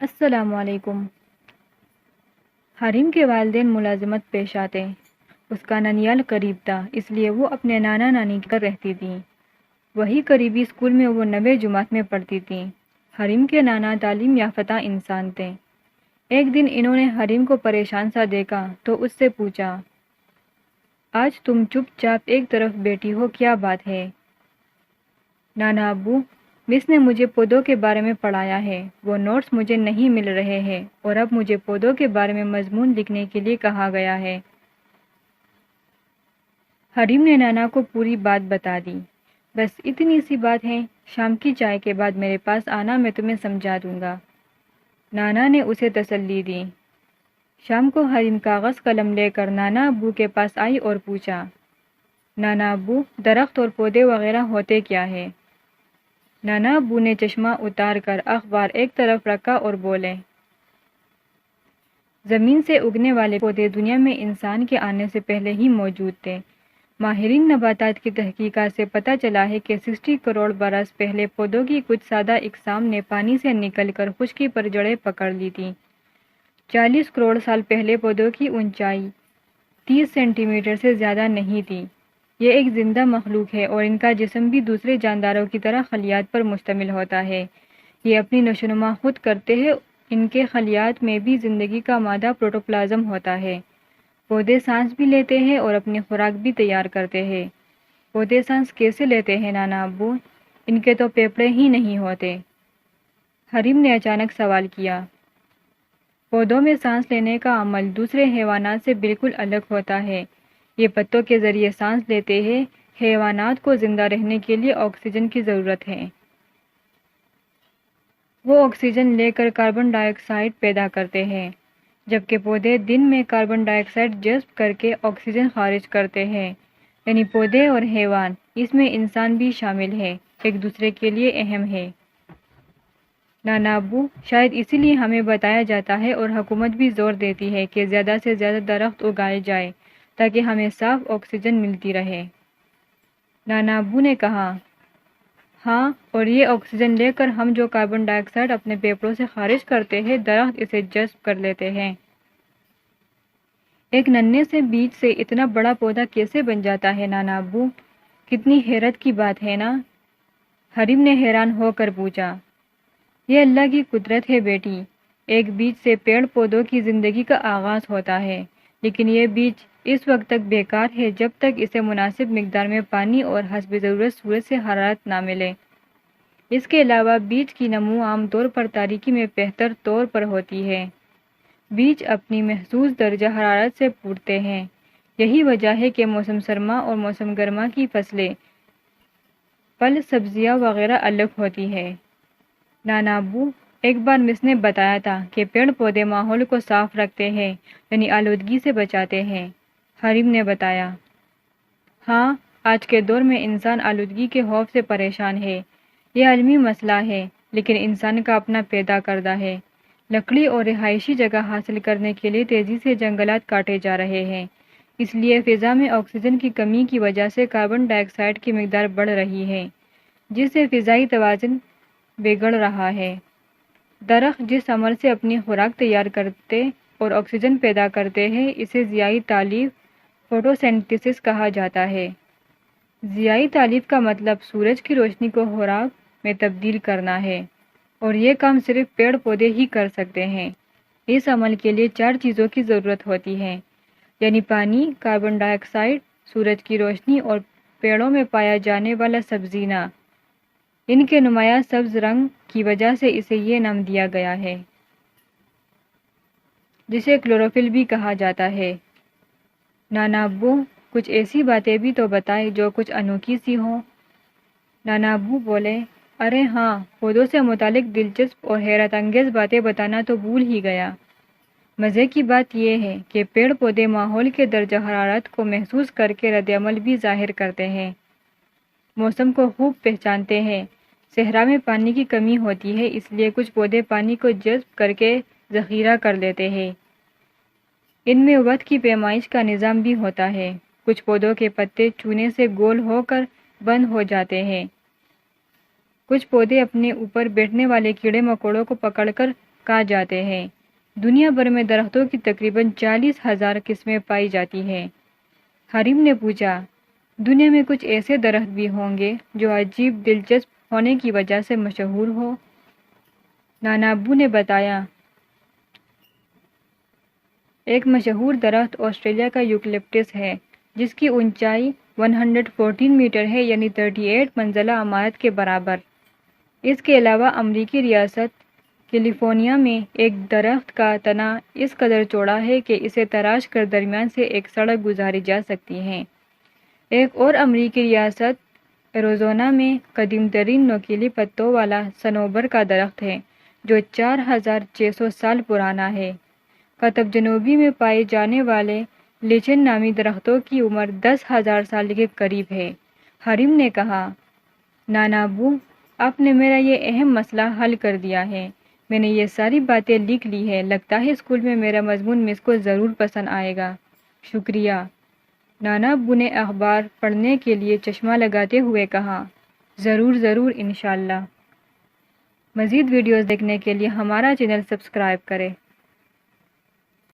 السلام علیکم۔ حریم کے والدین ملازمت پیش آتے۔ اس کا ننیال قریب تھا، اس لیے وہ اپنے نانا نانی کے گھر رہتی تھی۔ وہی قریبی اسکول میں وہ 9ویں جماعت میں پڑھتی تھی۔ حریم کے نانا تعلیم یافتہ انسان تھے۔ ایک دن انہوں نے حریم کو پریشان سا دیکھا تو اس سے پوچھا، آج تم چپ چاپ ایک طرف بیٹھی ہو، کیا بات ہے؟ نانا ابو، مس نے مجھے پودوں کے بارے میں پڑھایا ہے، وہ نوٹس مجھے نہیں مل رہے ہیں اور اب مجھے پودوں کے بارے میں مضمون لکھنے کے لیے کہا گیا ہے۔ حریم نے نانا کو پوری بات بتا دی۔ بس اتنی سی بات ہے، شام کی چائے کے بعد میرے پاس آنا، میں تمہیں سمجھا دوں گا۔ نانا نے اسے تسلی دی۔ شام کو حریم کاغذ قلم لے کر نانا ابو کے پاس آئی اور پوچھا، نانا ابو، درخت اور پودے وغیرہ ہوتے کیا ہے؟ نانا ابو نے چشمہ اتار کر اخبار ایک طرف رکھا اور بولے، زمین سے اگنے والے پودے دنیا میں انسان کے آنے سے پہلے ہی موجود تھے۔ ماہرین نباتات کی تحقیقات سے پتہ چلا ہے کہ 60 کروڑ برس پہلے پودوں کی کچھ سادہ اقسام نے پانی سے نکل کر خشکی پر جڑیں پکڑ لی تھیں۔ 40 کروڑ سال پہلے پودوں کی اونچائی 30 سینٹی میٹر سے زیادہ نہیں تھی۔ یہ ایک زندہ مخلوق ہے اور ان کا جسم بھی دوسرے جانداروں کی طرح خلیات پر مشتمل ہوتا ہے۔ یہ اپنی نشوونما خود کرتے ہیں۔ ان کے خلیات میں بھی زندگی کا مادہ پروٹوپلازم ہوتا ہے۔ پودے سانس بھی لیتے ہیں اور اپنی خوراک بھی تیار کرتے ہیں۔ پودے سانس کیسے لیتے ہیں نانا ابو؟ ان کے تو پھیپھڑے ہی نہیں ہوتے۔ حریم نے اچانک سوال کیا۔ پودوں میں سانس لینے کا عمل دوسرے حیوانات سے بالکل الگ ہوتا ہے۔ یہ پتوں کے ذریعے سانس لیتے ہیں۔ حیوانات کو زندہ رہنے کے لیے آکسیجن کی ضرورت ہے۔ وہ آکسیجن لے کر کاربن ڈائی آکسائیڈ پیدا کرتے ہیں، جبکہ پودے دن میں کاربن ڈائی آکسائیڈ جذب کر کے آکسیجن خارج کرتے ہیں۔ یعنی پودے اور حیوان، اس میں انسان بھی شامل ہے، ایک دوسرے کے لیے اہم ہے۔ نانا ابو، شاید اسی لیے ہمیں بتایا جاتا ہے اور حکومت بھی زور دیتی ہے کہ زیادہ سے زیادہ درخت اگائے جائیں تاکہ ہمیں صاف آکسیجن ملتی رہے۔ نانا ابو نے کہا، ہاں، اور یہ آکسیجن لے کر ہم جو کاربن ڈائی آکسائیڈ اپنے پھیپھڑوں سے خارج کرتے ہیں، درخت اسے جذب کر لیتے ہیں۔ ایک ننھے سے بیج سے اتنا بڑا پودا کیسے بن جاتا ہے نانا ابو؟ کتنی حیرت کی بات ہے نا؟ حریم نے حیران ہو کر پوچھا۔ یہ اللہ کی قدرت ہے بیٹی۔ ایک بیج سے پیڑ پودوں کی زندگی کا آغاز ہوتا ہے، لیکن یہ بیج اس وقت تک بیکار ہے جب تک اسے مناسب مقدار میں پانی اور حسب ضرورت سورج سے حرارت نہ ملے۔ اس کے علاوہ بیج کی نمو عام طور پر تاریکی میں بہتر طور پر ہوتی ہے۔ بیج اپنی محسوس درجہ حرارت سے پھوٹتے ہیں۔ یہی وجہ ہے کہ موسم سرما اور موسم گرما کی فصلیں، پھل، سبزیاں وغیرہ الگ ہوتی ہے۔ نانا ابو، ایک بار مس نے بتایا تھا کہ پیڑ پودے ماحول کو صاف رکھتے ہیں، یعنی آلودگی سے بچاتے ہیں۔ حریم نے بتایا، ہاں، آج کے دور میں انسان آلودگی کے خوف سے پریشان ہے۔ یہ عالمی مسئلہ ہے، لیکن انسان کا اپنا پیدا کردہ ہے۔ لکڑی اور رہائشی جگہ حاصل کرنے کے لیے تیزی سے جنگلات کاٹے جا رہے ہیں۔ اس لیے فضا میں آکسیجن کی کمی کی وجہ سے کاربن ڈائی آکسائیڈ کی مقدار بڑھ رہی ہے، جس سے فضائی توازن بگڑ رہا ہے۔ درخت جس عمل سے اپنی خوراک تیار کرتے اور آکسیجن پیدا کرتے ہیں، اسے ضیائی تالیف، فوٹوسینتھیسس کہا جاتا ہے۔ ضیائی تالیف کا مطلب سورج کی روشنی کو خوراک میں تبدیل کرنا ہے، اور یہ کام صرف پیڑ پودے ہی کر سکتے ہیں۔ اس عمل کے لیے 4 چیزوں کی ضرورت ہوتی ہے، یعنی پانی، کاربن ڈائی آکسائیڈ، سورج کی روشنی اور پیڑوں میں پایا جانے والا سبزینہ۔ ان کے نمایاں سبز رنگ کی وجہ سے اسے یہ نام دیا گیا ہے، جسے کلوروفل بھی کہا جاتا ہے۔ نانا ابو، کچھ ایسی باتیں بھی تو بتائیں جو کچھ انوکھی سی ہوں۔ نانا ابو بولے، ارے ہاں، پودوں سے متعلق دلچسپ اور حیرت انگیز باتیں بتانا تو بھول ہی گیا۔ مزے کی بات یہ ہے کہ پیڑ پودے ماحول کے درجہ حرارت کو محسوس کر کے رد عمل بھی ظاہر کرتے ہیں، موسم کو خوب پہچانتے ہیں۔ صحرا میں پانی کی کمی ہوتی ہے، اس لیے کچھ پودے پانی کو جذب کر کے ذخیرہ کر لیتے ہیں۔ ان میں وقت کی پیمائش کا نظام بھی ہوتا ہے۔ کچھ پودوں کے پتے چونے سے گول ہو کر بند ہو جاتے ہیں۔ کچھ پودے اپنے اوپر بیٹھنے والے کیڑے مکوڑوں کو پکڑ کر کہا جاتے ہیں۔ دنیا بھر میں درختوں کی تقریباً 40,000 قسمیں پائی جاتی ہیں۔ حریم نے پوچھا، دنیا میں کچھ ایسے درخت بھی ہوں گے جو عجیب دلچسپ ہونے کی وجہ سے مشہور ہو؟ نانا ابو نے بتایا، ایک مشہور درخت آسٹریلیا کا یوکلپٹس ہے جس کی اونچائی 114 میٹر ہے، یعنی 38 منزلہ عمارت کے برابر۔ اس کے علاوہ امریکی ریاست کیلیفورنیا میں ایک درخت کا تنا اس قدر چوڑا ہے کہ اسے تراش کر درمیان سے ایک سڑک گزاری جا سکتی ہے۔ ایک اور امریکی ریاست ایریزونا میں قدیم ترین نوکیلی پتوں والا صنوبر کا درخت ہے جو 4,600 سال پرانا ہے۔ قطب جنوبی میں پائے جانے والے لیچن نامی درختوں کی عمر 10,000 سال کے قریب ہے۔ حریم نے کہا، نانا ابو، آپ نے میرا یہ اہم مسئلہ حل کر دیا ہے۔ میں نے یہ ساری باتیں لکھ لی ہے، لگتا ہے اسکول میں میرا مضمون مس کو ضرور پسند آئے گا۔ شکریہ۔ نانا ابو نے اخبار پڑھنے کے لیے چشمہ لگاتے ہوئے کہا، ضرور ضرور انشاءاللہ۔ مزید ویڈیوز دیکھنے کے لیے ہمارا چینل سبسکرائب کریں۔